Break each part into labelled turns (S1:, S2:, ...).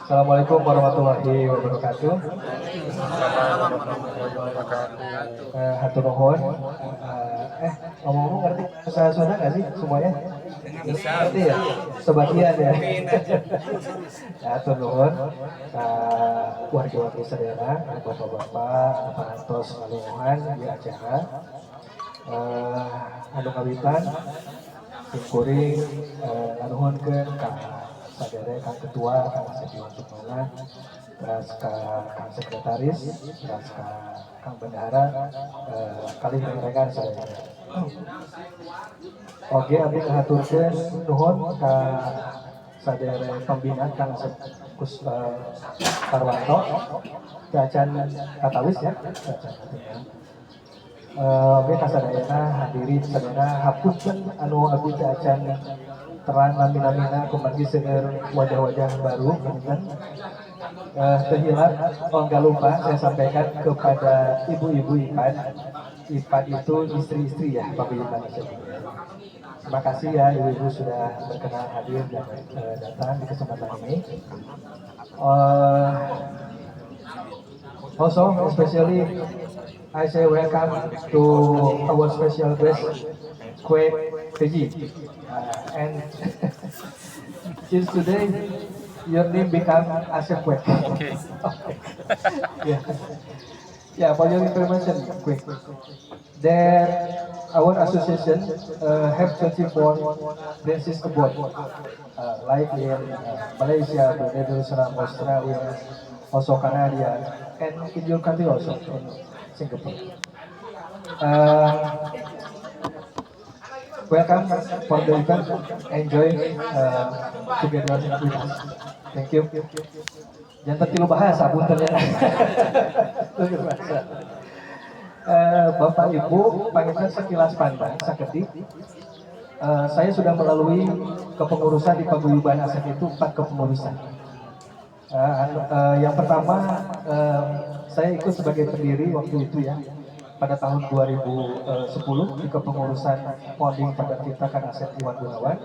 S1: Assalamualaikum warahmatullahi wabarakatuh. Hatur nuhun. Ngomong-ngomong ngerti bahasa Sunda nggak sih semuanya? Ngerti ya? Sebagian ya. Hatur nuhun. Warga-warga sadayana, bapak-bapak, parantos ngalungan di acara. Anu ngawitan, kuring nganuhunkeun ka sadere Kang Ketua, Kang Asep Iwan Sukmana, terus ka Kang Sekretaris, terus ka Kang Bendahara, kali rekan saya. Oke, abdi ngahaturkeun nuhun ka sadere pembina Kang Asep Parwanto, Cacan Katawis ya. Oke, kasadayana hadirin sadayana hapunten anu abdi teh acan terang namina kumargi seger wajah-wajah baru kan. Terhilang enggak lupa saya sampaikan kepada ibu-ibu IPAD. IPAD itu istri-istri ya Bapak Ibu. Terima kasih ya ibu-ibu sudah berkenan hadir dan datang di kesempatan ini. Also, especially I say welcome to our special guest, Kue Peji. And since today, your name become Asep Kue. Okay. Yeah. Yeah, for your information, quick. There, our association have 24 branches abroad, like in Malaysia, Brunei Darussalam, Australia, also Canada, and in your country also, in Singapore. Welcome for the event. Enjoy together with us. Thank you. Jangan tertilu bahasa, punten ya. Bapak Ibu, pangitan sekilas pandang, saketik. Saya sudah melalui kepengurusan di Paguyuban Asep itu 4 kepengurusan. Yang pertama, saya ikut sebagai pendiri waktu itu ya, pada tahun 2010 di kepengurusan founding pada kita Kang Asep Iwan Gunawan.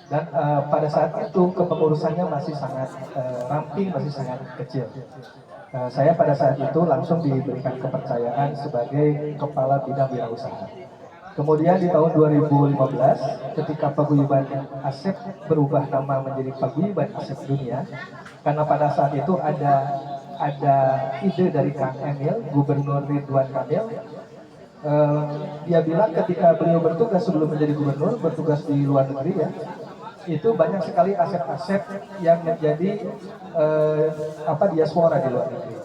S1: Dan pada saat itu kepengurusannya masih sangat ramping, masih sangat kecil. Saya pada saat itu langsung diberikan kepercayaan sebagai kepala bidang wirausaha. Kemudian di tahun 2015, ketika Paguyuban Asep berubah nama menjadi Paguyuban Asep Dunia, karena pada saat itu ada ide dari Kang Emil, Gubernur Ridwan Kamil. Dia bilang ketika beliau bertugas sebelum menjadi gubernur, bertugas di luar negeri ya, itu banyak sekali aset-aset yang menjadi diaspora di luar negeri.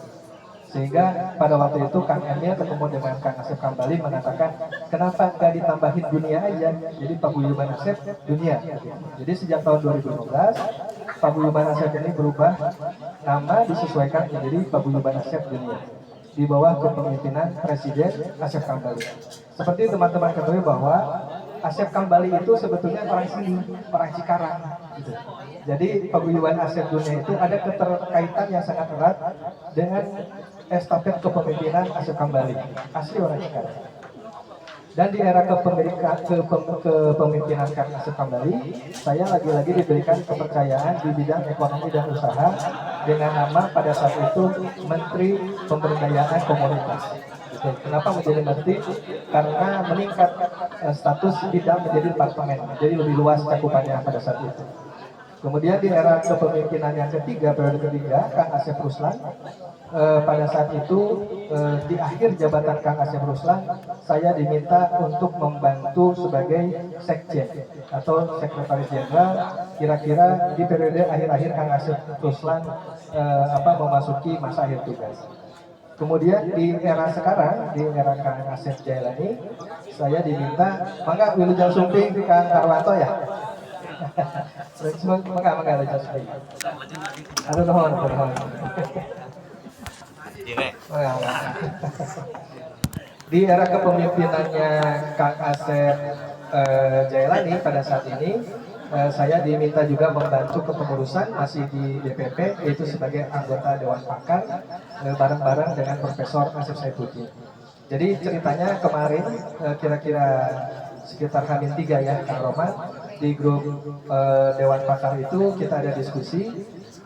S1: Sehingga pada waktu itu Kang Emil ketemu dengan Kang Asep kembali mengatakan, kenapa nggak ditambahin dunia aja, jadi Paguyuban Asep Dunia. Jadi sejak tahun 2015, Paguyuban Asep ini berubah nama, disesuaikan menjadi Paguyuban Asep Dunia di bawah kepemimpinan Presiden Asep Kambali. Seperti teman-teman ketahui bahwa Asep Kambali itu sebetulnya orang sini, orang Cikarang gitu. Jadi Paguyuban Asep Dunia itu ada keterkaitan yang sangat erat dengan estafet kepemimpinan Asep Kambali, asli orang Cikarang. Dan di era kepemimpinan Kang Asep Kambali, saya lagi-lagi diberikan kepercayaan di bidang ekonomi dan usaha dengan nama pada saat itu Menteri Pemberdayaan Komunitas. Kenapa menjadi menteri? Karena meningkat status bidang menjadi departemen, jadi lebih luas cakupannya pada saat itu. Kemudian di era kepemimpinan yang ketiga, periode ketiga, Kang Asep Ruslan, pada saat itu di akhir jabatan Kang Asep Ruslan, saya diminta untuk membantu sebagai sekjen atau sekretaris jenderal. Kira-kira di periode akhir-akhir Kang Asep Ruslan memasuki masa akhir tugas. Kemudian di era sekarang, di era Kang Asep Jailani, saya diminta, mangga Wilujeng Sumping Kang Karwanto ya. Mangga Wilujeng Sumping. Aduh nuhun. Di era kepemimpinannya Kang Asep Jailani pada saat ini, saya diminta juga membantu kepengurusan masih di DPP, yaitu sebagai anggota Dewan Pakar bareng-bareng dengan Profesor Asep Saifuddin. Jadi ceritanya kemarin kira-kira sekitar H-3 ya Kang Roman, di grup Dewan Pakar itu kita ada diskusi,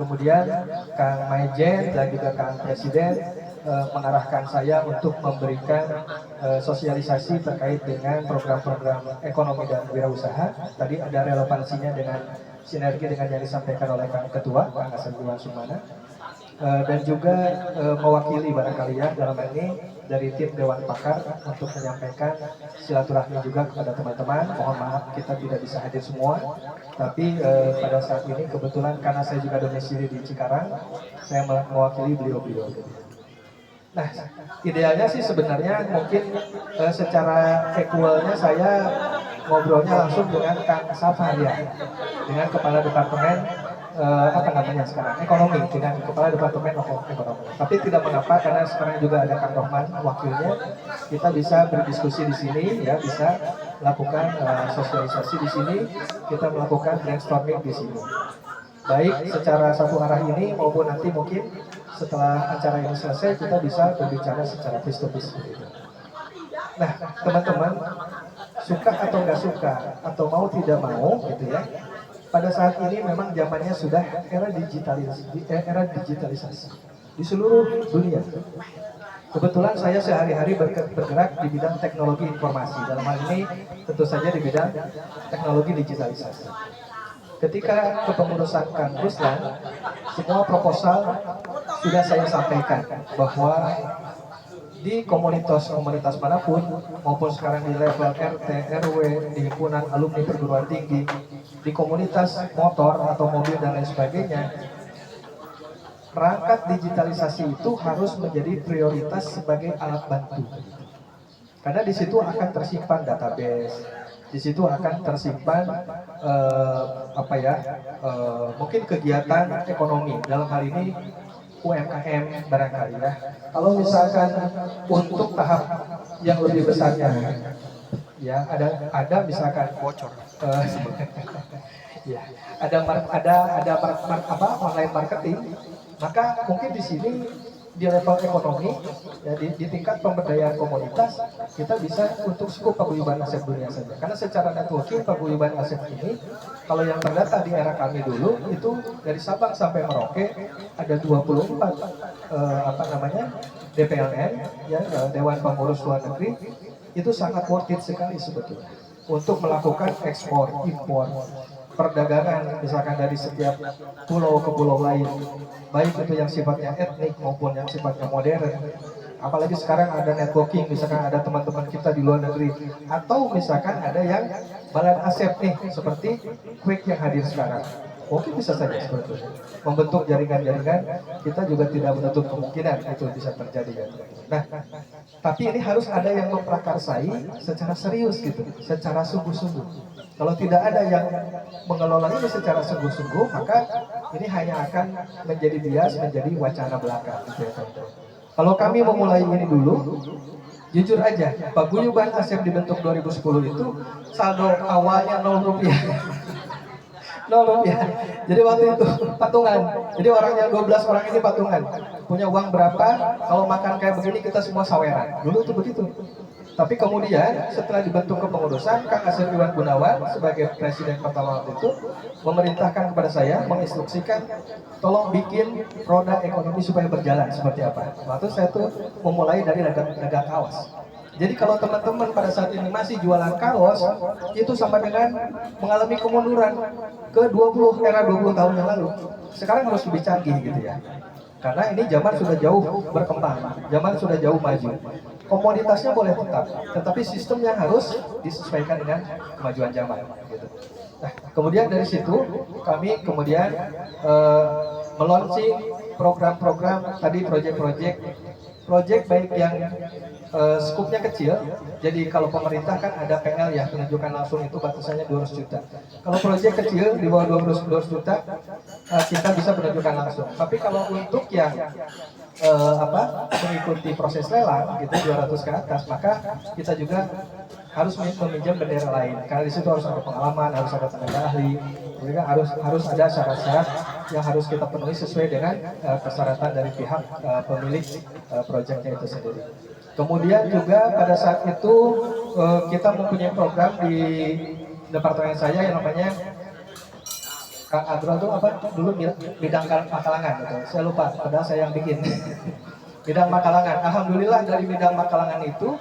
S1: kemudian Kang Maijen dan juga Kang Presiden mengarahkan saya untuk memberikan sosialisasi terkait dengan program-program ekonomi dan wirausaha. Tadi ada relevansinya dengan sinergi dengan yang disampaikan oleh Kang Ketua, Kang Hasan Iwan Sumana. Dan juga mewakili barangkali ya dalam ini dari tim Dewan Pakar untuk menyampaikan silaturahmi juga kepada teman-teman. Mohon maaf kita tidak bisa hadir semua, tapi pada saat ini kebetulan karena saya juga domisili di Cikarang, saya mewakili beliau-beliau. Nah, idealnya sih sebenarnya mungkin secara equalnya saya ngobrolnya langsung dengan Kang Safar ya, dengan Kepala Departemen apa namanya sekarang ekonomi, dengan Kepala Departemen Ekonomi. Tapi tidak mengapa karena sekarang juga ada Kang Rohman wakilnya, kita bisa berdiskusi di sini ya, bisa melakukan sosialisasi di sini, kita melakukan brainstorming di sini. Baik secara satu arah ini maupun nanti mungkin setelah acara ini selesai kita bisa berbicara secara face to face. Nah, teman-teman, suka atau nggak suka atau mau tidak mau gitu ya, pada saat ini memang zamannya sudah era digitalisasi di seluruh dunia. Kebetulan saya sehari-hari bergerak di bidang teknologi informasi, dalam hal ini tentu saja di bidang teknologi digitalisasi. Ketika kepengurusan Kang Ruslan, semua proposal sudah saya sampaikan bahwa di komunitas manapun maupun sekarang di level RT, RW, di himpunan alumni perguruan tinggi, di komunitas motor atau mobil dan lain sebagainya, perangkat digitalisasi itu harus menjadi prioritas sebagai alat bantu. Karena di situ akan tersimpan database, di situ akan tersimpan mungkin kegiatan ekonomi, dalam hal ini UMKM barangkali ya. Kalau misalkan untuk tahap yang lebih besarnya, ya ada misalkan bocor, ya ada online marketing, maka mungkin di sini di level ekonomi ya, di tingkat pemberdayaan komunitas kita bisa untuk skup paguyuban aset dunia saja, karena secara networking paguyuban aset ini kalau yang terdata di era kami dulu itu dari Sabang sampai Merauke ada 24 DPLN ya, Dewan Pengurus Luar Negeri, itu sangat worth it sekali sebetulnya untuk melakukan ekspor impor perdagangan misalkan dari setiap pulau ke pulau lain, baik itu yang sifatnya etnik maupun yang sifatnya modern. Apalagi sekarang ada networking, misalkan ada teman-teman kita di luar negeri, atau misalkan ada yang balan asep nih seperti Quick yang hadir sekarang, mungkin bisa saja seperti itu membentuk jaringan-jaringan, kita juga tidak menutup kemungkinan itu bisa terjadi ya. Nah, tapi ini harus ada yang memprakarsai secara serius gitu, secara sungguh-sungguh. Kalau tidak ada yang mengelola ini secara sungguh-sungguh, maka ini hanya akan menjadi bias, menjadi wacana belaka gitu ya teman-teman. Kalau kami memulai ini dulu, jujur aja, paguyuban ASEP dibentuk 2010 itu saldo awalnya 0 rupiah. 0 rupiah. Jadi waktu itu patungan. Jadi orangnya 12 orang ini patungan. Punya uang berapa, kalau makan kayak begini kita semua saweran. Dulu itu begitu. Tapi kemudian setelah dibentuk kepengurusan, Kang Hasan Iwan Gunawan sebagai presiden pertama waktu itu memerintahkan kepada saya, menginstruksikan tolong bikin roda ekonomi supaya berjalan seperti apa. Waktu saya tuh memulai dari dagang kaos. Jadi kalau teman-teman pada saat ini masih jualan kaos, itu sama dengan mengalami kemunduran ke 20 tahun yang lalu. Sekarang harus lebih canggih gitu ya. Karena ini zaman sudah jauh berkembang, zaman sudah jauh maju. Komoditasnya boleh tetap, tetapi sistemnya harus disesuaikan dengan kemajuan zaman. Gitu. Nah, kemudian dari situ kami kemudian meluncing program-program tadi, proyek baik yang skupnya kecil. Jadi kalau pemerintah kan ada PL ya, penunjukan langsung itu batasannya 200 juta. Kalau proyek kecil di bawah 200 juta kita bisa penunjukan langsung. Tapi kalau untuk yang mengikuti proses lelang gitu 200 ke atas, maka kita juga harus meminjam bendera lain. Karena di situ harus ada pengalaman, harus ada tenaga ahli, juga harus ada syarat-syarat yang harus kita penuhi sesuai dengan persyaratan dari pihak pemilik proyeknya itu sendiri. Kemudian juga pada saat itu kita mempunyai program di departemen saya yang namanya Kang Agro itu apa dulu bidang makalangan gitu. Saya lupa, padahal saya yang bikin. Bidang makalangan. Alhamdulillah dari bidang makalangan itu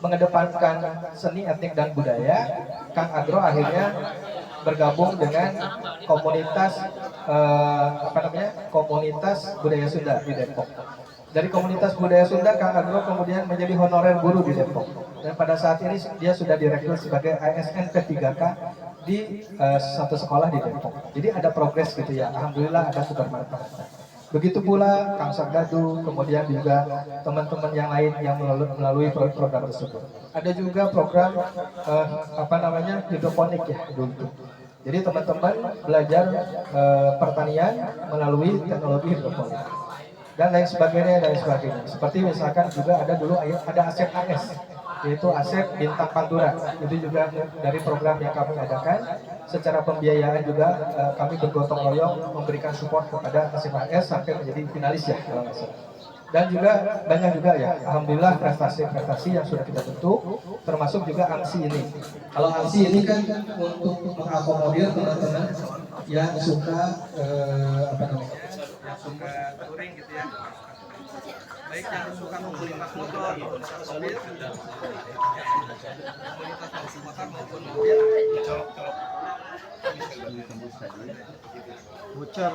S1: mengedepankan seni, etnik dan budaya, Kang Agro akhirnya bergabung dengan komunitas komunitas budaya Sunda di Depok. Dari komunitas budaya Sunda, Kang Agro kemudian menjadi honorer guru di Depok. Dan pada saat ini dia sudah direkrut sebagai ASN P3K di satu sekolah di Depok. Jadi ada progres gitu ya. Alhamdulillah ada bermanfaat. Begitu pula Kang Sagdadu, kemudian juga teman-teman yang lain yang melalui program tersebut. Ada juga program hidroponik ya dulu. Jadi teman-teman belajar pertanian melalui teknologi hidroponik dan lain sebagainya. Seperti misalkan juga ada dulu ada ASEP AS, yaitu ASEP Bintang Pantura. Itu juga dari program yang kami adakan. Secara pembiayaan juga kami bergotong royong memberikan support kepada ASEP AS sampai menjadi finalis ya kalau nggak salah. Dan juga banyak juga ya, alhamdulillah prestasi-prestasi yang sudah kita bentuk, termasuk juga AMSI ini. Kalau AMSI ini kan untuk mengakomodir teman-teman yang suka yang suka touring gitu ya. Baik yang suka mobilitas motor, mobil, mobilitas motor maupun mobil. Bocor.